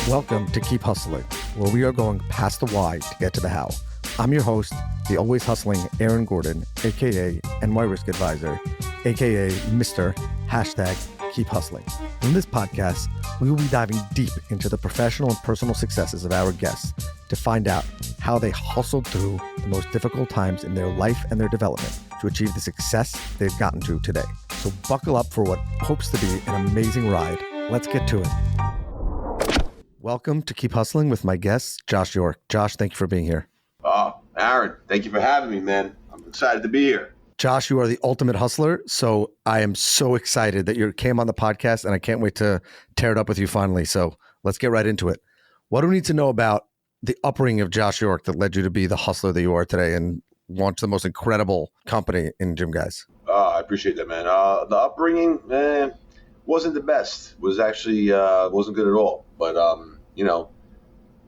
Welcome to Keep Hustling, where we are going past the why to get to the how. I'm your host, the always hustling Aaron Gordon, aka NY Risk Advisor, aka Mr. #Keep Hustling. In this podcast, we will be diving deep into the professional and personal successes of our guests to find out how they hustled through the most difficult times in their life and their development to achieve the success they've gotten to today. So buckle up for what hopes to be an amazing ride. Let's get to it. Welcome to Keep Hustling with my guest, Josh York. Josh, thank you for being here. Aaron, thank you for having me, man. I'm excited to be here. Josh, you are the ultimate hustler, so I am so excited that you came on the podcast, and I can't wait to tear it up with you finally. So let's get right into it. What do we need to know about the upbringing of Josh York that led you to be the hustler that you are today and launch the most incredible company in GYMGUYZ? I appreciate that, man. The upbringing, wasn't the best. Was actually wasn't good at all. But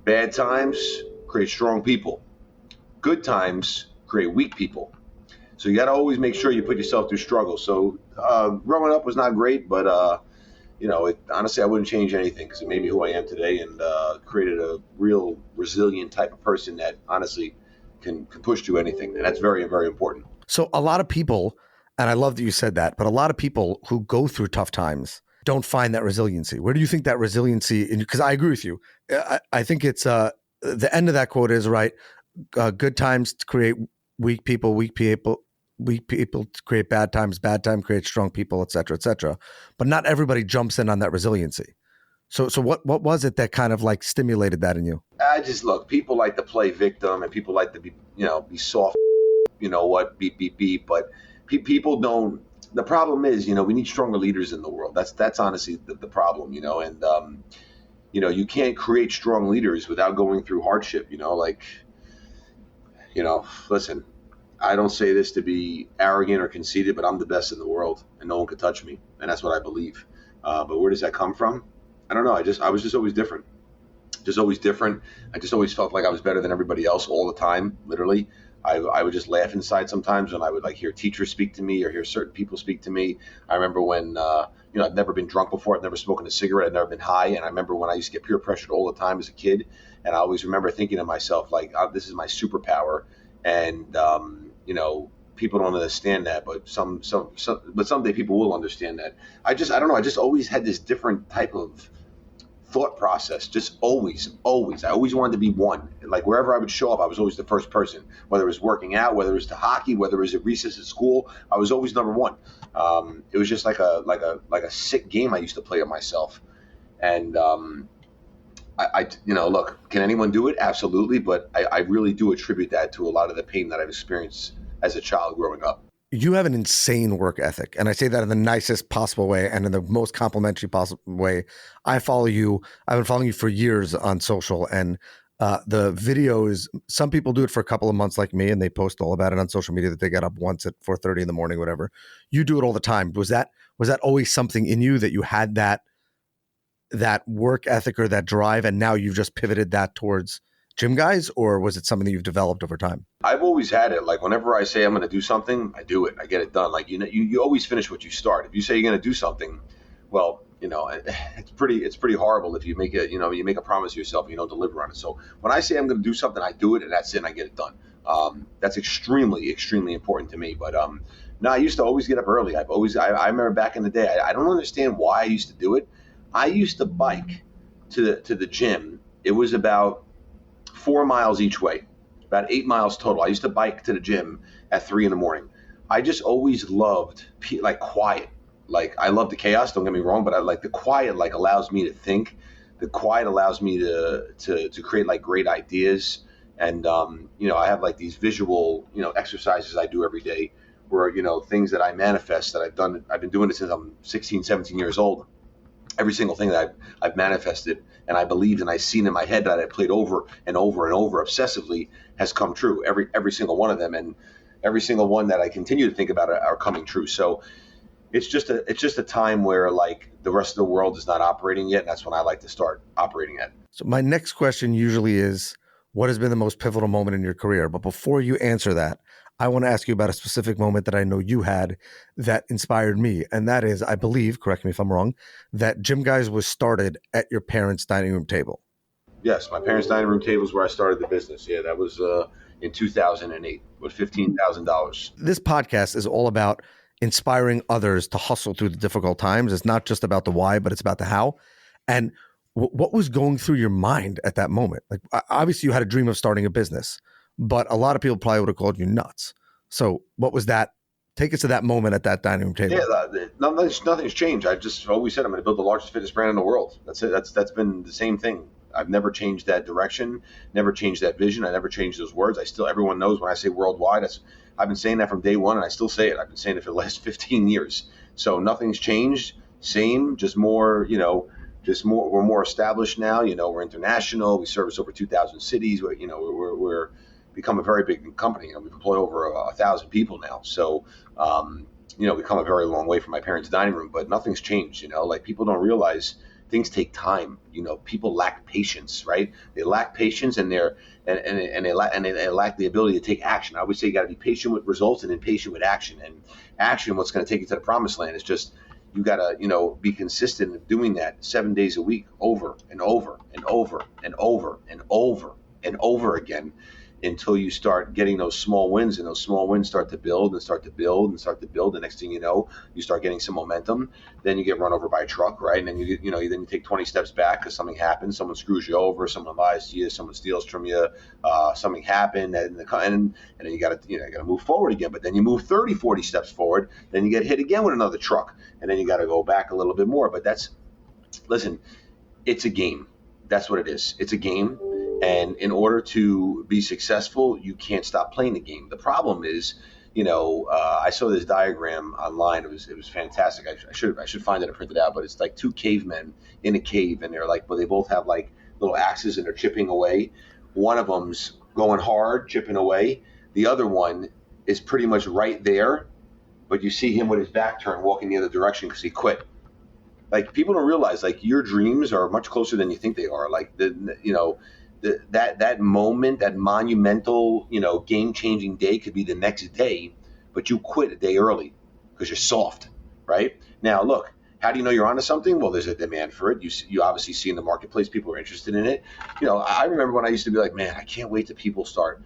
bad times create strong people. Good times create weak people. So you got to always make sure you put yourself through struggle. So growing up was not great, but honestly, I wouldn't change anything because it made me who I am today and created a real resilient type of person that honestly can push through anything. And that's very, very important. So a lot of people, and I love that you said that, but a lot of people who go through tough times don't find that resiliency. Where do you think that resiliency, because I agree with you. I think it's the end of that quote is right. Good times create weak people create bad times create strong people, et cetera, but not everybody jumps in on that resiliency. So what was it that kind of like stimulated that in you? Look, people like to play victim and people like to be soft, beep, but people don't. The problem is, we need stronger leaders in the world. That's honestly the problem, and you can't create strong leaders without going through hardship, listen, I don't say this to be arrogant or conceited, but I'm the best in the world and no one could touch me. And that's what I believe. But where does that come from? I don't know. I was just always different. I just always felt like I was better than everybody else all the time, literally. I would just laugh inside sometimes when I would hear teachers speak to me or hear certain people speak to me. I remember when, I'd never been drunk before. I'd never smoking a cigarette. I'd never been high. And I remember when I used to get peer pressured all the time as a kid. And I always remember thinking to myself, this is my superpower. And, people don't understand that, but but someday people will understand that. I don't know. I just always had this different type of thought process. Just always. I always wanted to be one. Like wherever I would show up, I was always the first person. Whether it was working out, whether it was to hockey, whether it was at recess at school, I was always number one. It was just like a sick game I used to play on myself. And look, can anyone do it? Absolutely. But I really do attribute that to a lot of the pain that I've experienced as a child growing up. You have an insane work ethic. And I say that in the nicest possible way and in the most complimentary possible way. I follow you. I've been following you for years on social, and the videos, some people do it for a couple of months like me, and they post all about it on social media that they get up once at 4:30 in the morning, whatever. You do it all the time. Was that always something in you that you had that work ethic or that drive, and now you've just pivoted that towards GYMGUYZ, or was it something that you've developed over time? I've always had it. Like whenever I say I'm going to do something, I do it. I get it done. Like, you always finish what you start. If you say you're going to do something, well, it's pretty horrible if you make a promise to yourself and you don't deliver on it. So when I say I'm going to do something, I do it, and that's it. And I get it done. That's extremely, extremely important to me. But no, I used to always get up early. I remember back in the day. I don't understand why I used to do it. I used to bike to the gym. It was about 4 miles each way, about 8 miles total. I used to bike to the gym at 3 a.m. I just always loved quiet. Like I love the chaos, don't get me wrong, but I like the quiet, allows me to think. The quiet allows me to create great ideas. And, I have these visual, exercises I do every day where, things that I manifest that I've done. I've been doing it since I'm 16, 17 years old. Every single thing that I've manifested and I believed and I've seen in my head that I played over and over and over obsessively has come true. Every single one of them, and every single one that I continue to think about are coming true. So it's just a time where the rest of the world is not operating yet. And that's when I like to start operating at. So my next question usually is, what has been the most pivotal moment in your career? But before you answer that, I want to ask you about a specific moment that I know you had that inspired me. And that is, I believe, correct me if I'm wrong, that GYMGUYZ was started at your parents' dining room table. Yes, my parents' dining room table is where I started the business. Yeah, that was in 2008 with $15,000. This podcast is all about inspiring others to hustle through the difficult times. It's not just about the why, but it's about the how. And what was going through your mind at that moment? Like, obviously you had a dream of starting a business, but a lot of people probably would have called you nuts. So what was that? Take us to that moment at that dining room table. Yeah, nothing's changed. I just always said I'm going to build the largest fitness brand in the world. That's it. That's been the same thing. I've never changed that direction, never changed that vision. I never changed those words. Everyone knows when I say worldwide, I've been saying that from day one, and I still say it. I've been saying it for the last 15 years. So nothing's changed. Same, just more, we're more established now. We're international. We service over 2,000 cities. We're become a very big company. We employ over 1,000 people now. So, we've come a very long way from my parents' dining room, but nothing's changed. Like, people don't realize things take time. People lack patience, right? They lack patience, and they lack the ability to take action. I always say you got to be patient with results and impatient with action. And action, what's going to take you to the promised land, is just you got to be consistent in doing that 7 days a week, over and over and over and over and over and over again, until you start getting those small wins, and those small wins start to build and start to build and start to build. The next thing you know, you start getting some momentum. Then you get run over by a truck, right? And then you take 20 steps back because something happens. Someone screws you over. Someone lies to you. Someone steals from you. Something happened, and then you got to move forward again. But then you move 30, 40 steps forward. Then you get hit again with another truck, and then you got to go back a little bit more. But listen, it's a game. That's what it is. It's a game. And in order to be successful, you can't stop playing the game. The problem is, I saw this diagram online. It was fantastic. I should find it and print it out. But it's like two cavemen in a cave, and they both have like little axes, and they're chipping away. One of them's going hard, chipping away. The other one is pretty much right there, but you see him with his back turned, walking the other direction because he quit. Like, people don't realize, like, your dreams are much closer than you think they are. Like, that moment, that monumental, game-changing day could be the next day, but you quit a day early because you're soft, right? Now, look, how do you know you're onto something? Well, there's a demand for it. You obviously see in the marketplace people are interested in it. I remember when I used to be like, man, I can't wait till people start,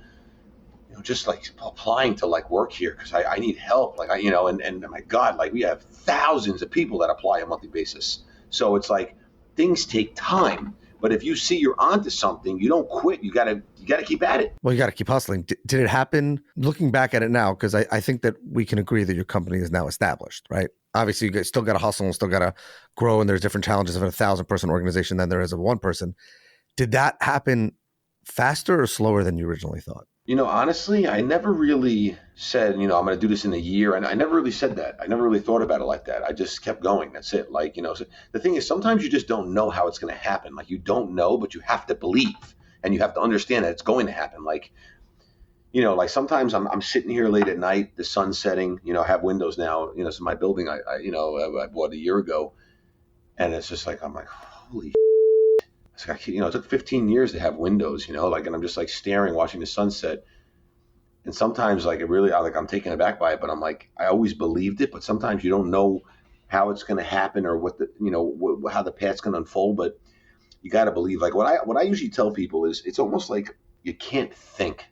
just like applying to like work here because I need help. Like, and my God, like, we have thousands of people that apply on a monthly basis. So it's like, things take time. But if you see you're onto something, you don't quit. You gotta keep at it. Well, you got to keep hustling. Did it happen? Looking back at it now, because I think that we can agree that your company is now established, right? Obviously, you still got to hustle and still got to grow, and there's different challenges of a 1,000-person organization than there is of one person. Did that happen faster or slower than you originally thought? Honestly, I never really said, I'm going to do this in a year. And I never really said that. I never really thought about it like that. I just kept going. That's it. Like, so the thing is, sometimes you just don't know how it's going to happen. Like, you don't know, but you have to believe, and you have to understand that it's going to happen. Like, like sometimes I'm sitting here late at night, the sun's setting, I have windows now, so my building, I bought a year ago, and it's just like, I'm like, holy it took 15 years to have windows, and I'm just like staring, watching the sunset. And sometimes, like, I'm taken aback by it, but I'm like, I always believed it, but sometimes you don't know how it's going to happen or what how the path's going to unfold, but you got to believe. Like, what I usually tell people is, it's almost like you can't think.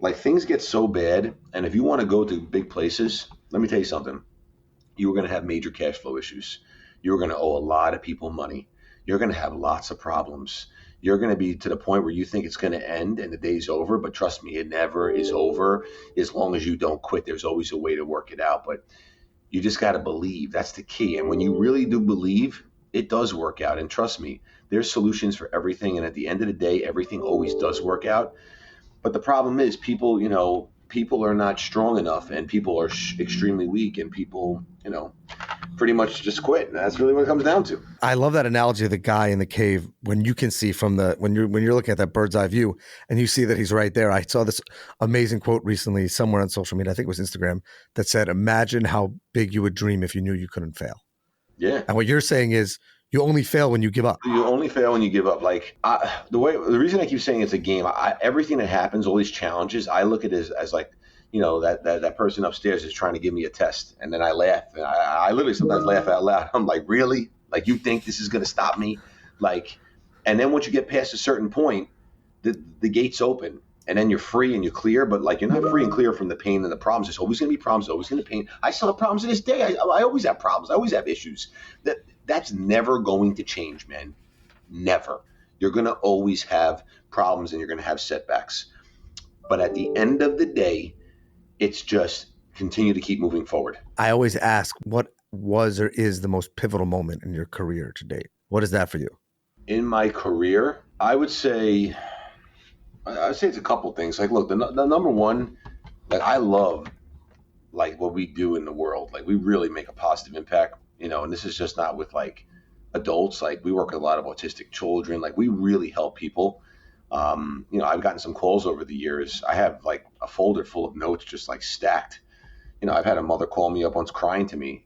Like, things get so bad, and if you want to go to big places, let me tell you something. You were going to have major cash flow issues. You were going to owe a lot of people money. You're going to have lots of problems. You're going to be to the point where you think it's going to end and the day's over, but trust me, it never is over. As long as you don't quit, there's always a way to work it out. But you just got to believe. That's the key. And when you really do believe, it does work out. And trust me, there's solutions for everything. And at the end of the day, everything always does work out. But the problem is, people are not strong enough, and people are extremely weak, and people, pretty much just quit. And that's really what it comes down to. I love that analogy of the guy in the cave, when you can see from when you're looking at that bird's eye view and you see that he's right there. I saw this amazing quote recently somewhere on social media, I think it was Instagram, that said, imagine how big you would dream if you knew you couldn't fail. Yeah. And what you're saying is, you only fail when you give up. You only fail when you give up. Like, the reason I keep saying it's a game, everything that happens, all these challenges, I look at it as like, that person upstairs is trying to give me a test, and then I laugh. And I literally sometimes laugh out loud. I'm like, really? Like, you think this is going to stop me? Like, and then once you get past a certain point, the gates open, and then you're free and you're clear. But like, you're not free and clear from the pain and the problems. There's always going to be problems. Always going to be pain. I still have problems to this day. I always have problems. I always have issues. That's never going to change, man. Never. You're going to always have problems and you're going to have setbacks. But at the end of the day, it's just continue to keep moving forward. I always ask, what was or is the most pivotal moment in your career to date? What is that for you? In my career, I would say it's a couple things. Like, look, the number one, like, I love like what we do in the world. Like, we really make a positive impact, and this is just not with like adults. Like, we work with a lot of autistic children. Like, we really help people. I've gotten some calls over the years. I have like a folder full of notes just like stacked. I've had a mother call me up once crying to me.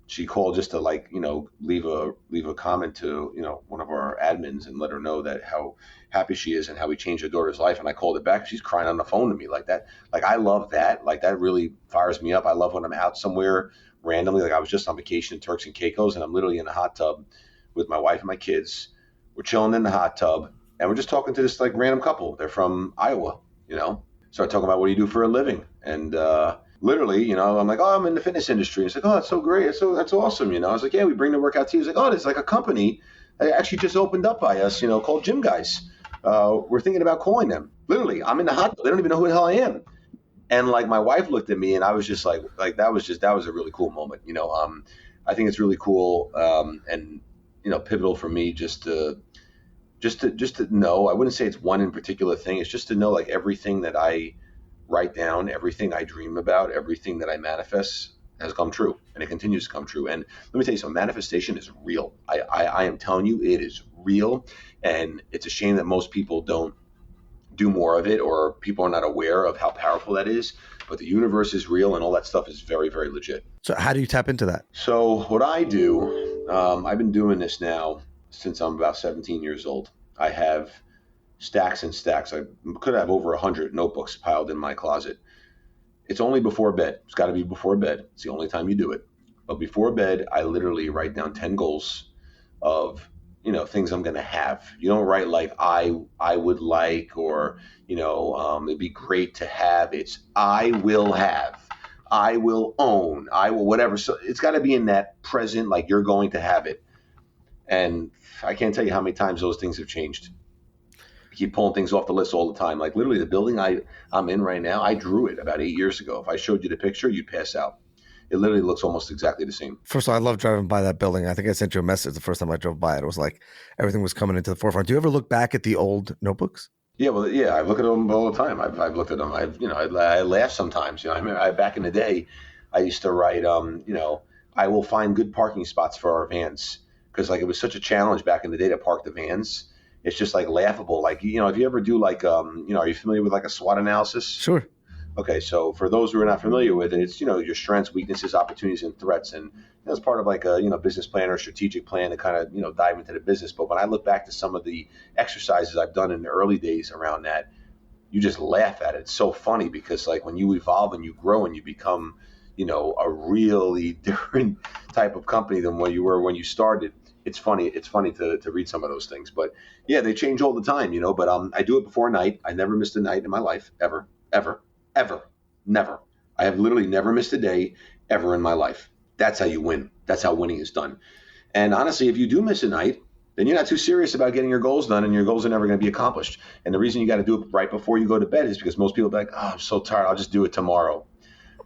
She called just to like, leave a comment to, one of our admins and let her know that how happy she is and how we changed her daughter's life. And I called it back. She's crying on the phone to me like that. Like, I love that. Like, that really fires me up. I love when I'm out somewhere randomly. Like, I was just on vacation in Turks and Caicos, and I'm literally in a hot tub with my wife and my kids. We're chilling in the hot tub. And we're just talking to this like random couple. They're from Iowa, Start talking about, what do you do for a living? And literally, I'm like, oh, I'm in the fitness industry. It's like, oh, that's so great. That's awesome. I was like, yeah, we bring the workout teams. Like, oh, there's like a company that actually just opened up by us, called GYMGUYZ. We're thinking about calling them. Literally, I'm in the hot tub. They don't even know who the hell I am. And like, my wife looked at me and I was just like that was a really cool moment. I think it's really cool and pivotal for me just to know. I wouldn't say it's one in particular thing. It's just to know, like, everything that I write down, everything I dream about, everything that I manifest has come true, and it continues to come true. And let me tell you something, manifestation is real. I am telling you, it is real. And it's a shame that most people don't do more of it, or people are not aware of how powerful that is. But the universe is real, and all that stuff is very, very legit. So how do you tap into that? So what I do, I've been doing this now since I'm about 17 years old. I have stacks and stacks. I could have over 100 notebooks piled in my closet. It's only before bed. It's got to be before bed. It's the only time you do it. But before bed, I literally write down 10 goals of, things I'm going to have. You don't write like I would like, or, it'd be great to have. It's I will have. I will own. I will whatever. So it's got to be in that present, like you're going to have it. And I can't tell you how many times those things have changed. I keep pulling things off the list all the time. Like, literally, the building I'm in right now, I drew it about 8 years ago. If I showed you the picture, you'd pass out. It literally looks almost exactly the same. First of all, I love driving by that building. I think I sent you a message the first time I drove by it. It was like everything was coming into the forefront. Do you ever look back at the old notebooks? Yeah, well, yeah, I look at them all the time. I've looked at them. I laugh sometimes. I remember back in the day, I used to write, I will find good parking spots for our vans. Because like, it was such a challenge back in the day to park the vans. It's just like laughable. Like, if you ever do like, are you familiar with like a SWOT analysis? Sure. Okay, so for those who are not familiar with it, it's, your strengths, weaknesses, opportunities, and threats. And that's part of like a, business plan or strategic plan to kind of, dive into the business. But when I look back to some of the exercises I've done in the early days around that, you just laugh at it. It's so funny because like, when you evolve and you grow and you become, a really different type of company than what you were when you started. It's funny to read some of those things, but yeah, they change all the time, but I do it before night. I never missed a night in my life, ever, never. I have literally never missed a day ever in my life. That's how you win. That's how winning is done. And honestly, if you do miss a night, then you're not too serious about getting your goals done, and your goals are never going to be accomplished. And the reason you got to do it right before you go to bed is because most people are like, oh, I'm so tired, I'll just do it tomorrow.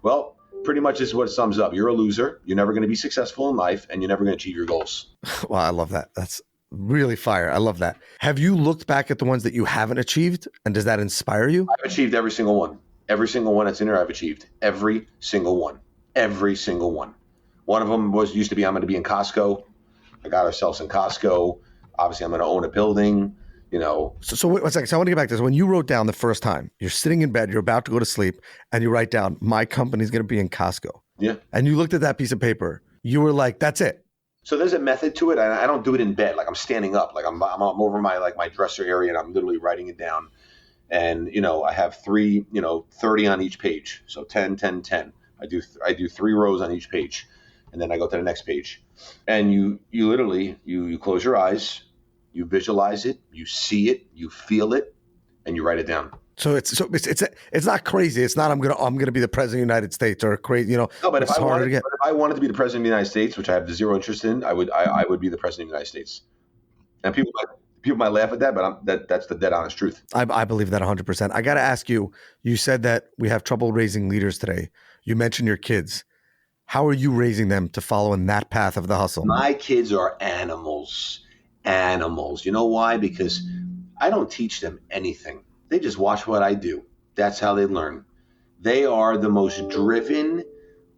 Well, pretty much this is what it sums up. You're a loser. You're never going to be successful in life, and you're never going to achieve your goals. Wow, I love that. That's really fire. I love that. Have you looked back at the ones that you haven't achieved, and does that inspire you? I've achieved every single one. Every single one that's in there, I've achieved. Every single one. Every single one. One of them used to be, I'm going to be in Costco. I got ourselves in Costco. Obviously, I'm going to own a building. So wait one second. So I want to get back to this. When you wrote down the first time, you're sitting in bed, you're about to go to sleep, and you write down, my company's going to be in Costco. Yeah. And you looked at that piece of paper. You were like, that's it. So there's a method to it. I don't do it in bed. Like, I'm standing up. Like, I'm over my dresser area, and I'm literally writing it down. and I have three, 30 on each page, so 10, 10, 10. I do 3 rows on each page, and then I go to the next page, and you literally you close your eyes, you visualize it, you see it, you feel it, and you write it down. So it's not crazy. It's not I'm gonna be the president of the United States or crazy. No, but it's harder to get. if I wanted to be the president of the United States, which I have zero interest in, I would be the president of the United States. And people might laugh at that, but that's the dead honest truth. I believe that 100%. I got to ask you. You said that we have trouble raising leaders today. You mentioned your kids. How are you raising them to follow in that path of the hustle? My kids are animals. Animals. You know why? Because I don't teach them anything. They just watch what I do. That's how they learn. They are the most driven,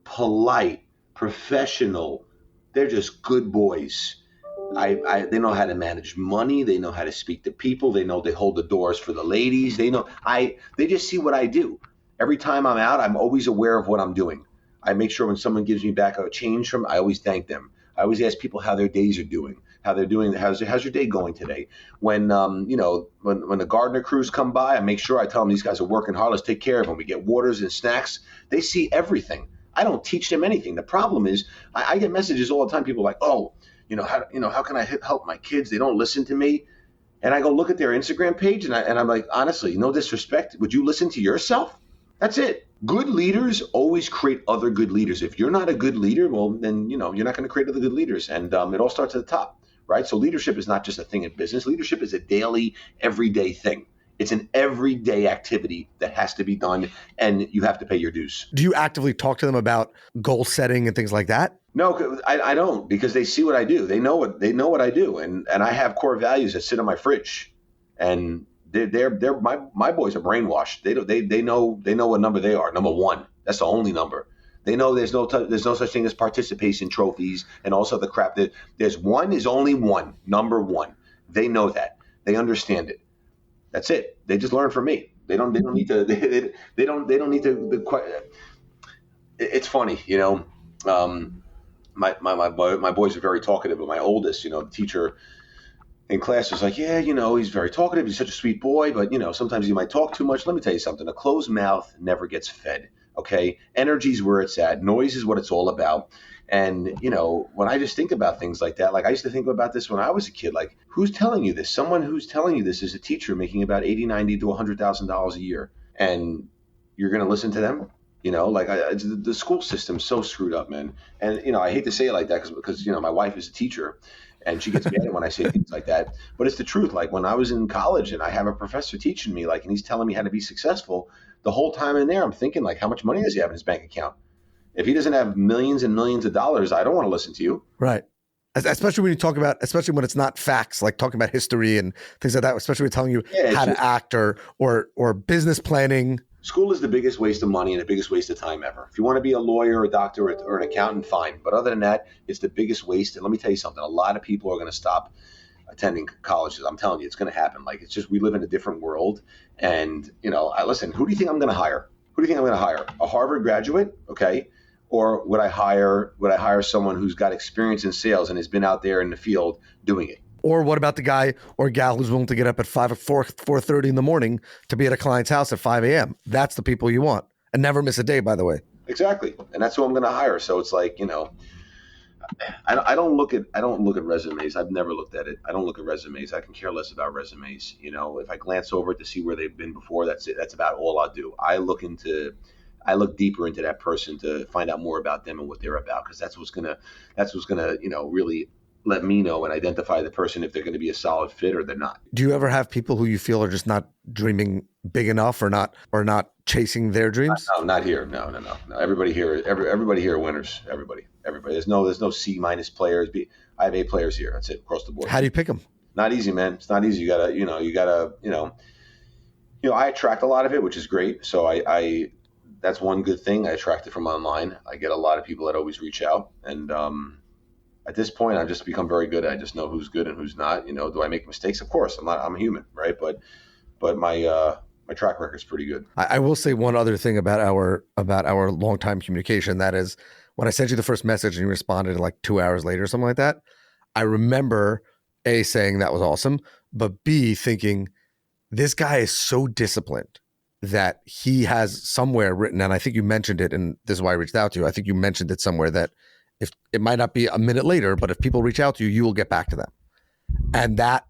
polite, professional. They're just good boys. They know how to manage money. They know how to speak to people. They know they hold the doors for the ladies. They just see what I do. Every time I'm out, I'm always aware of what I'm doing. I make sure when someone gives me back a change I always thank them. I always ask people how their days are doing, how they're doing. How's your day going today? When when the gardener crews come by, I make sure I tell them these guys are working hard. Let's take care of them. We get waters and snacks. They see everything. I don't teach them anything. The problem is I get messages all the time. People are like, oh, how can I help my kids? They don't listen to me. And I go look at their Instagram page and I'm like, honestly, no disrespect. Would you listen to yourself? That's it. Good leaders always create other good leaders. If you're not a good leader, well, then, you're not going to create other good leaders. And it all starts at the top, right? So leadership is not just a thing in business. Leadership is a daily, everyday thing. It's an everyday activity that has to be done, and you have to pay your dues. Do you actively talk to them about goal setting and things like that? No, I don't, because they see what I do. They know what I do, and I have core values that sit on my fridge, and they're my boys are brainwashed. They know what number they are. Number 1. That's the only number. They know there's no such thing as participation trophies and also the crap that there's one is only one, number 1. They know that. They understand it. That's it. They just learn from me. They don't need to. They don't need to. It's funny, My boys are very talkative, but my oldest, the teacher in class was like, yeah, he's very talkative. He's such a sweet boy, but sometimes he might talk too much. Let me tell you something. A closed mouth never gets fed. Okay, energy's where it's at. Noise is what it's all about. And, when I just think about things like that, like I used to think about this when I was a kid, like who's telling you this? Someone who's telling you this is a teacher making about $80, $90 to $100,000 a year. And you're going to listen to them? The school system's so screwed up, man. And, I hate to say it like that because my wife is a teacher and she gets mad when I say things like that. But it's the truth. Like when I was in college and I have a professor teaching me, and he's telling me how to be successful, the whole time in there, I'm thinking how much money does he have in his bank account? If he doesn't have millions and millions of dollars, I don't want to listen to you. Right. Especially when you talk about, especially when it's not facts, like talking about history and things like that, especially when telling you how to act or business planning. School is the biggest waste of money and the biggest waste of time ever. If you want to be a lawyer, a doctor, or an accountant, fine. But other than that, it's the biggest waste. And let me tell you something. A lot of people are going to stop attending colleges. I'm telling you, it's going to happen. It's just we live in a different world. And, listen, who do you think I'm going to hire? Who do you think I'm going to hire? A Harvard graduate? Okay. Or would I hire someone who's got experience in sales and has been out there in the field doing it? Or what about the guy or gal who's willing to get up at 4:30 in the morning to be at a client's house at 5 a.m.? That's the people you want, and never miss a day, by the way. Exactly, and that's who I'm going to hire. So it's like, I don't look at resumes. I've never looked at it. I don't look at resumes. I can care less about resumes. If I glance over it to see where they've been before, that's it. That's about all I'll do. I look deeper into that person to find out more about them and what they're about, because that's what's gonna really let me know and identify the person if they're going to be a solid fit or they're not. Do you ever have people who you feel are just not dreaming big enough or not chasing their dreams? No, not here. No. Everybody here are winners. Everybody. There's no C- players. I have A players here. That's it across the board. How do you pick them? Not easy, man. It's not easy. You gotta, I attract a lot of it, which is great. So I that's one good thing. I attract it from online. I get a lot of people that always reach out, and at this point, I've just become very good. I just know who's good and who's not. Do I make mistakes? Of course, I'm a human, right? But my track record is pretty good. I will say one other thing about our long-time communication. That is, when I sent you the first message and you responded like 2 hours later or something like that, I remember A, saying that was awesome, but B, thinking This guy is so disciplined that he has somewhere written, and I think you mentioned it, and this is why I reached out to you. I think you mentioned it somewhere that if it might not be a minute later, but if people reach out to you, you will get back to them. And that,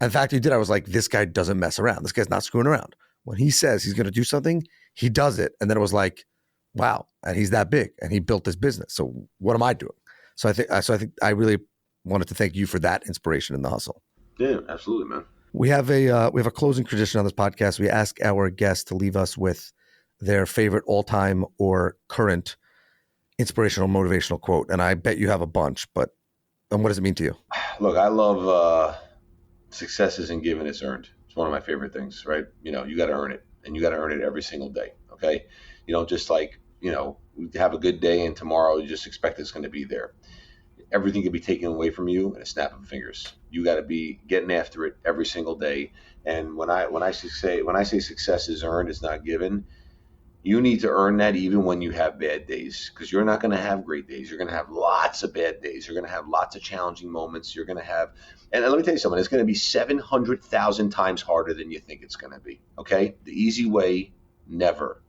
in fact, you did. I was like, this guy doesn't mess around. This guy's not screwing around. When he says he's going to do something, he does it. And then it was like, wow. And he's that big and he built this business. So what am I doing? So I think I really wanted to thank you for that inspiration in the hustle. Yeah, absolutely, man. We have a closing tradition on this podcast. We ask our guests to leave us with their favorite all-time or current inspirational, motivational quote. And I bet you have a bunch, but what does it mean to you? Look, I love success isn't given, it's earned. It's one of my favorite things, right? You got to earn it, and you got to earn it every single day. Okay. Just like, have a good day and tomorrow you just expect it's going to be there. Everything can be taken away from you in a snap of fingers. You got to be getting after it every single day. And when I say success is earned, it's not given, you need to earn that even when you have bad days, because you're not going to have great days. You're going to have lots of bad days. You're going to have lots of challenging moments. You're going to have, and let me tell you something, it's going to be 700,000 times harder than you think it's going to be. Okay. The easy way never,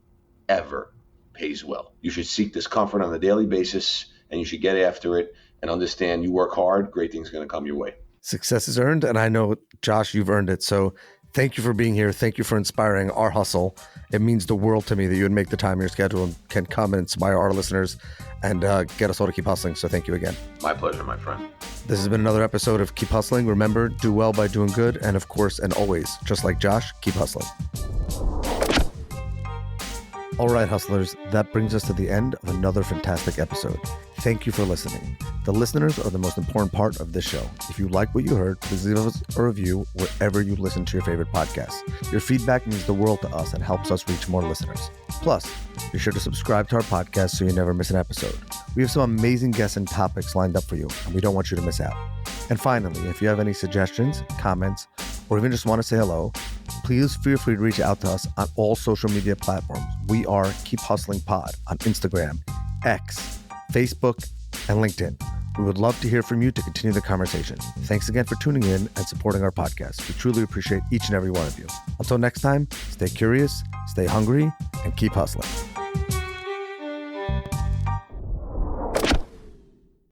ever pays well. You should seek discomfort on a daily basis, and you should get after it and understand you work hard, great things are going to come your way. Success is earned. And I know, Josh, you've earned it. So thank you for being here. Thank you for inspiring our hustle. It means the world to me that you would make the time in your schedule and can come and inspire our listeners and get us all to keep hustling. So thank you again. My pleasure, my friend. This has been another episode of Keep Hustling. Remember, do well by doing good. And of course, and always, just like Josh, keep hustling. All right, hustlers, that brings us to the end of another fantastic episode. Thank you for listening. The listeners are the most important part of this show. If you like what you heard, please leave us a review wherever you listen to your favorite podcasts. Your feedback means the world to us and helps us reach more listeners. Plus, be sure to subscribe to our podcast so you never miss an episode. We have some amazing guests and topics lined up for you, and we don't want you to miss out. And finally, if you have any suggestions, comments, or even just want to say hello, please feel free to reach out to us on all social media platforms. We are Keep Hustling Pod on Instagram, X, Facebook, and LinkedIn. We would love to hear from you to continue the conversation. Thanks again for tuning in and supporting our podcast. We truly appreciate each and every one of you. Until next time, stay curious, stay hungry, and keep hustling.